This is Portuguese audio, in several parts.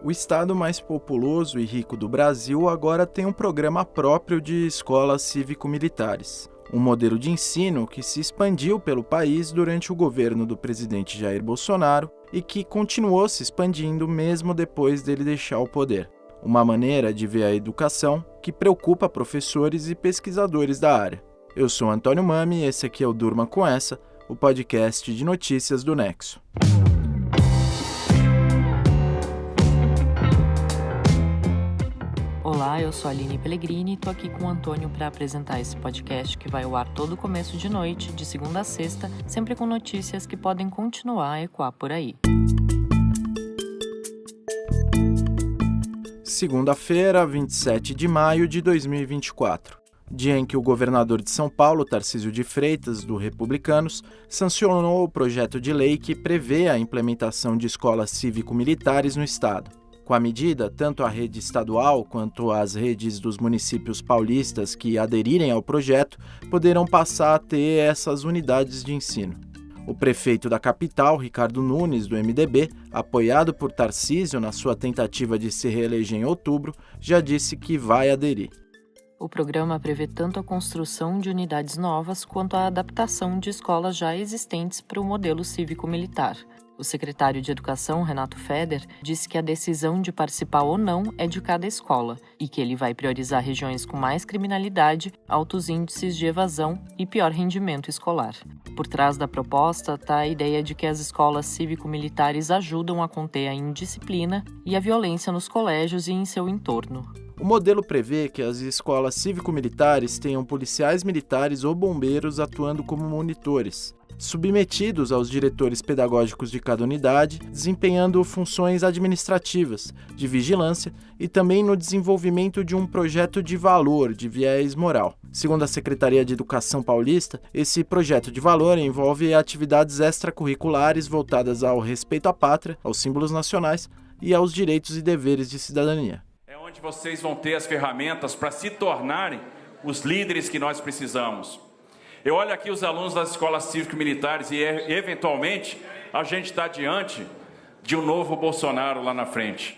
O estado mais populoso e rico do Brasil agora tem um programa próprio de escolas cívico-militares. Um modelo de ensino que se expandiu pelo país durante o governo do presidente Jair Bolsonaro e que continuou se expandindo mesmo depois dele deixar o poder. Uma maneira de ver a educação que preocupa professores e pesquisadores da área. Eu sou Antônio Mami e esse aqui é o Durma Com Essa, o podcast de notícias do Nexo. Olá, eu sou a Aline Pellegrini e tô aqui com o Antônio para apresentar esse podcast que vai ao ar todo começo de noite, de segunda a sexta, sempre com notícias que podem continuar a ecoar por aí. Segunda-feira, 27 de maio de 2024. Dia em que o governador de São Paulo, Tarcísio de Freitas, do Republicanos, sancionou o projeto de lei que prevê a implementação de escolas cívico-militares no estado. Com a medida, tanto a rede estadual quanto as redes dos municípios paulistas que aderirem ao projeto poderão passar a ter essas unidades de ensino. O prefeito da capital, Ricardo Nunes, do MDB, apoiado por Tarcísio na sua tentativa de se reeleger em outubro, já disse que vai aderir. O programa prevê tanto a construção de unidades novas quanto a adaptação de escolas já existentes para o modelo cívico-militar. O secretário de Educação, Renato Feder, disse que a decisão de participar ou não é de cada escola e que ele vai priorizar regiões com mais criminalidade, altos índices de evasão e pior rendimento escolar. Por trás da proposta está a ideia de que as escolas cívico-militares ajudam a conter a indisciplina e a violência nos colégios e em seu entorno. O modelo prevê que as escolas cívico-militares tenham policiais militares ou bombeiros atuando como monitores, submetidos aos diretores pedagógicos de cada unidade, desempenhando funções administrativas, de vigilância e também no desenvolvimento de um projeto de valor de viés moral. Segundo a Secretaria de Educação paulista, esse projeto de valor envolve atividades extracurriculares voltadas ao respeito à pátria, aos símbolos nacionais e aos direitos e deveres de cidadania. É onde vocês vão ter as ferramentas para se tornarem os líderes que nós precisamos. Eu olho aqui os alunos das escolas cívico-militares e, eventualmente, a gente está diante de um novo Bolsonaro lá na frente.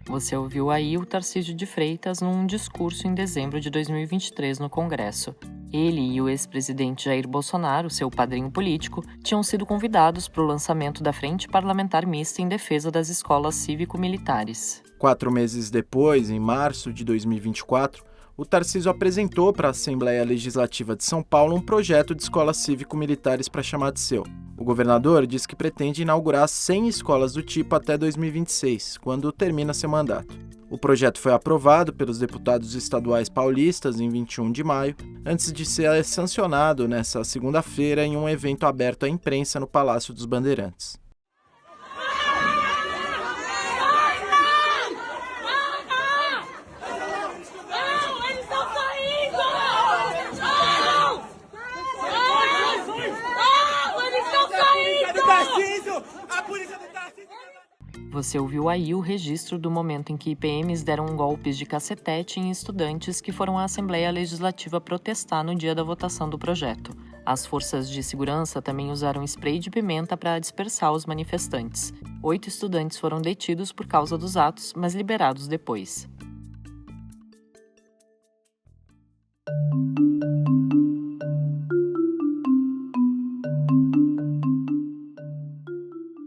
Você ouviu aí o Tarcísio de Freitas num discurso em dezembro de 2023 no Congresso. Ele e o ex-presidente Jair Bolsonaro, seu padrinho político, tinham sido convidados para o lançamento da Frente Parlamentar Mista em defesa das escolas cívico-militares. 4 meses depois, em março de 2024, o Tarcísio apresentou para a Assembleia Legislativa de São Paulo um projeto de escolas cívico-militares para chamar de seu. O governador diz que pretende inaugurar 100 escolas do tipo até 2026, quando termina seu mandato. O projeto foi aprovado pelos deputados estaduais paulistas em 21 de maio, antes de ser sancionado nesta segunda-feira em um evento aberto à imprensa no Palácio dos Bandeirantes. Você ouviu aí o registro do momento em que PMs deram golpes de cacetete em estudantes que foram à Assembleia Legislativa protestar no dia da votação do projeto. As forças de segurança também usaram spray de pimenta para dispersar os manifestantes. 8 estudantes foram detidos por causa dos atos, mas liberados depois.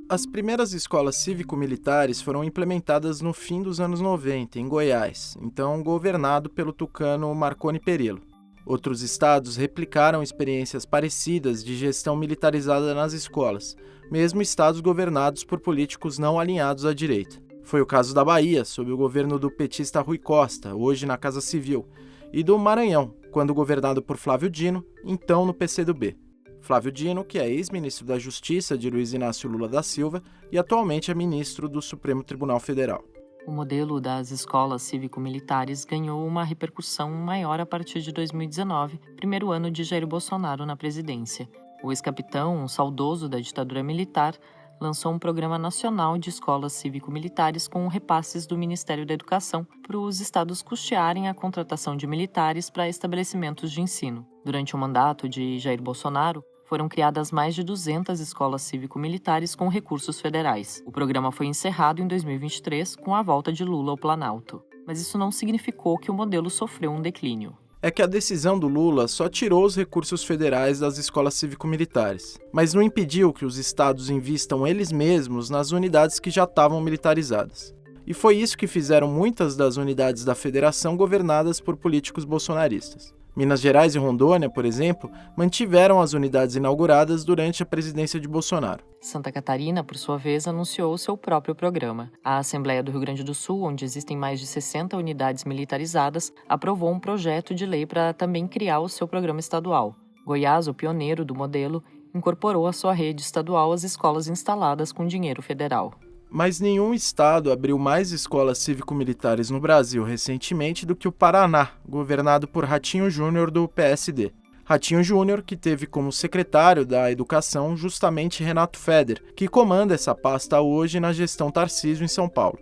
As primeiras escolas cívico-militares foram implementadas no fim dos anos 90, em Goiás, então governado pelo tucano Marconi Perillo. Outros estados replicaram experiências parecidas de gestão militarizada nas escolas, mesmo estados governados por políticos não alinhados à direita. Foi o caso da Bahia, sob o governo do petista Rui Costa, hoje na Casa Civil, e do Maranhão, quando governado por Flávio Dino, então no PCdoB. Flávio Dino, que é ex-ministro da Justiça de Luiz Inácio Lula da Silva e atualmente é ministro do Supremo Tribunal Federal. O modelo das escolas cívico-militares ganhou uma repercussão maior a partir de 2019, primeiro ano de Jair Bolsonaro na presidência. O ex-capitão, um saudoso da ditadura militar, lançou um programa nacional de escolas cívico-militares com repasses do Ministério da Educação para os estados custearem a contratação de militares para estabelecimentos de ensino. Durante o mandato de Jair Bolsonaro, Foram criadas mais de 200 escolas cívico-militares com recursos federais. O programa foi encerrado em 2023 com a volta de Lula ao Planalto. Mas isso não significou que o modelo sofreu um declínio. É que a decisão do Lula só tirou os recursos federais das escolas cívico-militares, mas não impediu que os estados invistam eles mesmos nas unidades que já estavam militarizadas. E foi isso que fizeram muitas das unidades da federação governadas por políticos bolsonaristas. Minas Gerais e Rondônia, por exemplo, mantiveram as unidades inauguradas durante a presidência de Bolsonaro. Santa Catarina, por sua vez, anunciou seu próprio programa. A Assembleia do Rio Grande do Sul, onde existem mais de 60 unidades militarizadas, aprovou um projeto de lei para também criar o seu programa estadual. Goiás, o pioneiro do modelo, incorporou à sua rede estadual as escolas instaladas com dinheiro federal. Mas nenhum estado abriu mais escolas cívico-militares no Brasil recentemente do que o Paraná, governado por Ratinho Júnior do PSD. Ratinho Júnior, que teve como secretário da Educação justamente Renato Feder, que comanda essa pasta hoje na gestão Tarcísio em São Paulo.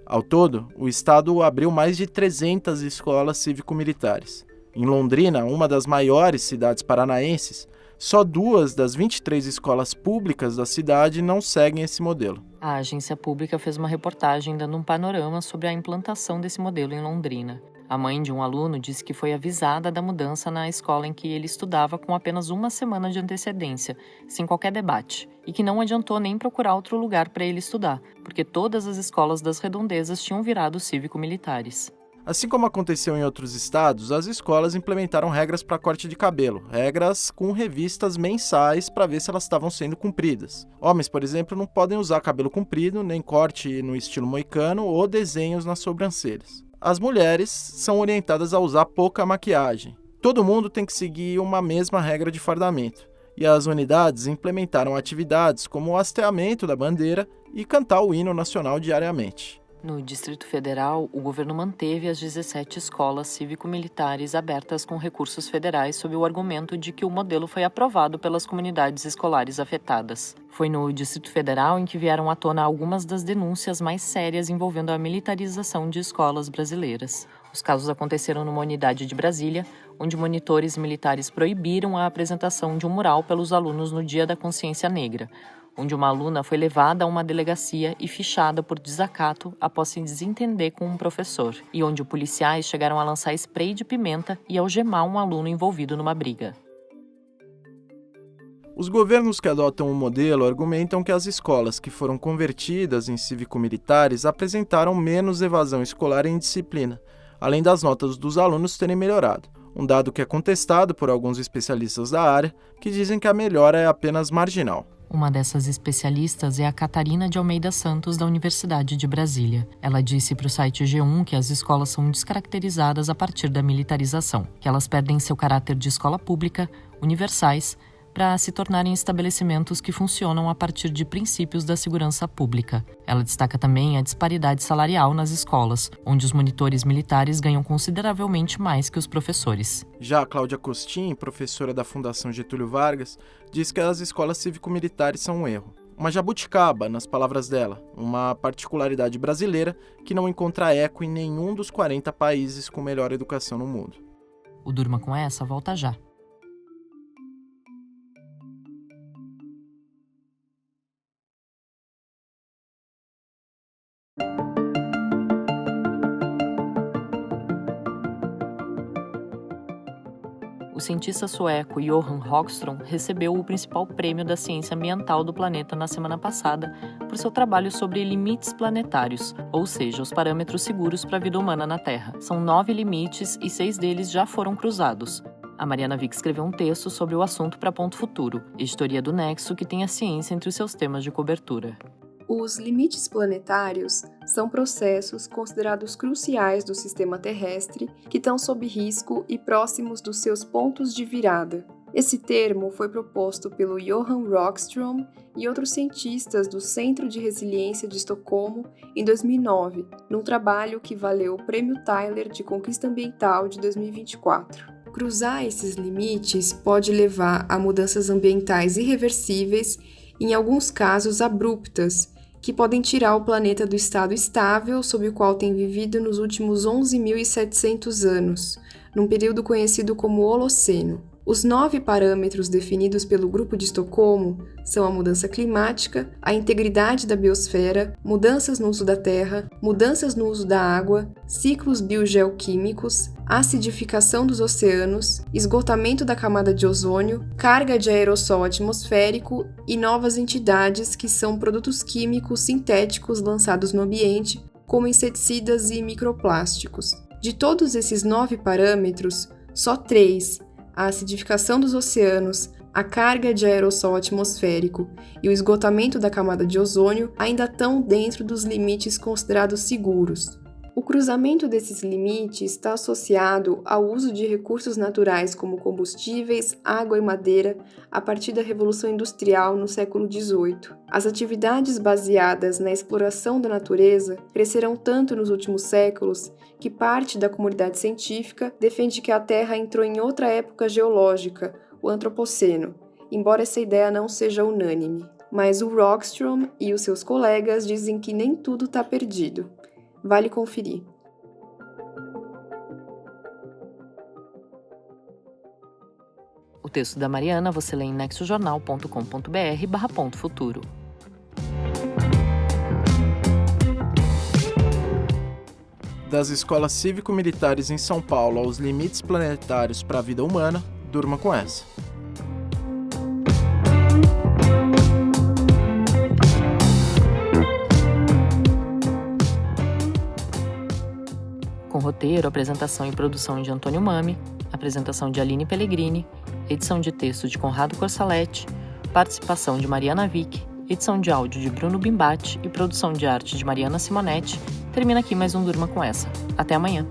Ao todo, o estado abriu mais de 300 escolas cívico-militares. Em Londrina, uma das maiores cidades paranaenses, só 2 das 23 escolas públicas da cidade não seguem esse modelo. A agência pública fez uma reportagem dando um panorama sobre a implantação desse modelo em Londrina. A mãe de um aluno disse que foi avisada da mudança na escola em que ele estudava com apenas uma semana de antecedência, sem qualquer debate, e que não adiantou nem procurar outro lugar para ele estudar, porque todas as escolas das redondezas tinham virado cívico-militares. Assim como aconteceu em outros estados, as escolas implementaram regras para corte de cabelo, regras com revistas mensais para ver se elas estavam sendo cumpridas. Homens, por exemplo, não podem usar cabelo comprido, nem corte no estilo moicano ou desenhos nas sobrancelhas. As mulheres são orientadas a usar pouca maquiagem. Todo mundo tem que seguir uma mesma regra de fardamento. E as unidades implementaram atividades como o hasteamento da bandeira e cantar o hino nacional diariamente. No Distrito Federal, o governo manteve as 17 escolas cívico-militares abertas com recursos federais sob o argumento de que o modelo foi aprovado pelas comunidades escolares afetadas. Foi no Distrito Federal em que vieram à tona algumas das denúncias mais sérias envolvendo a militarização de escolas brasileiras. Os casos aconteceram numa unidade de Brasília, onde monitores militares proibiram a apresentação de um mural pelos alunos no Dia da Consciência Negra, onde uma aluna foi levada a uma delegacia e fichada por desacato após se desentender com um professor, e onde policiais chegaram a lançar spray de pimenta e algemar um aluno envolvido numa briga. Os governos que adotam o modelo argumentam que as escolas que foram convertidas em cívico-militares apresentaram menos evasão escolar em disciplina, além das notas dos alunos terem melhorado. Um dado que é contestado por alguns especialistas da área, que dizem que a melhora é apenas marginal. Uma dessas especialistas é a Catarina de Almeida Santos, da Universidade de Brasília. Ela disse para o site G1 que as escolas são descaracterizadas a partir da militarização, que elas perdem seu caráter de escola pública, universais, para se tornarem estabelecimentos que funcionam a partir de princípios da segurança pública. Ela destaca também a disparidade salarial nas escolas, onde os monitores militares ganham consideravelmente mais que os professores. Já a Cláudia Costin, professora da Fundação Getúlio Vargas, diz que as escolas cívico-militares são um erro. Uma jabuticaba, nas palavras dela, uma particularidade brasileira que não encontra eco em nenhum dos 40 países com melhor educação no mundo. O Durma com Essa volta já. O cientista sueco Johan Rockström recebeu o principal prêmio da ciência ambiental do planeta na semana passada por seu trabalho sobre limites planetários, ou seja, os parâmetros seguros para a vida humana na Terra. São 9 limites e 6 deles já foram cruzados. A Mariana Vick escreveu um texto sobre o assunto para Ponto Futuro, editoria do Nexo, que tem a ciência entre os seus temas de cobertura. Os limites planetários são processos considerados cruciais do sistema terrestre que estão sob risco e próximos dos seus pontos de virada. Esse termo foi proposto pelo Johan Rockström e outros cientistas do Centro de Resiliência de Estocolmo em 2009, num trabalho que valeu o Prêmio Tyler de Conquista Ambiental de 2024. Cruzar esses limites pode levar a mudanças ambientais irreversíveis, em alguns casos abruptas, que podem tirar o planeta do estado estável sob o qual tem vivido nos últimos 11.700 anos, num período conhecido como Holoceno. Os 9 parâmetros definidos pelo Grupo de Estocolmo são a mudança climática, a integridade da biosfera, mudanças no uso da terra, mudanças no uso da água, ciclos biogeoquímicos, acidificação dos oceanos, esgotamento da camada de ozônio, carga de aerossol atmosférico e novas entidades que são produtos químicos sintéticos lançados no ambiente, como inseticidas e microplásticos. De todos esses 9 parâmetros, só 3, a acidificação dos oceanos, a carga de aerossol atmosférico e o esgotamento da camada de ozônio, ainda estão dentro dos limites considerados seguros. O cruzamento desses limites está associado ao uso de recursos naturais como combustíveis, água e madeira a partir da Revolução Industrial no século XVIII. As atividades baseadas na exploração da natureza cresceram tanto nos últimos séculos que parte da comunidade científica defende que a Terra entrou em outra época geológica, o Antropoceno, embora essa ideia não seja unânime. Mas o Rockström e os seus colegas dizem que nem tudo está perdido. Vale conferir. O texto da Mariana você lê em nexojornal.com.br/.futuro. Das escolas cívico-militares em São Paulo aos limites planetários para a vida humana, durma com essa. Com roteiro, apresentação e produção de Antônio Mami, apresentação de Aline Pellegrini, edição de texto de Conrado Corsaletti, participação de Mariana Vick, edição de áudio de Bruno Bimbatti e produção de arte de Mariana Simonetti, termina aqui mais um Durma com essa. Até amanhã!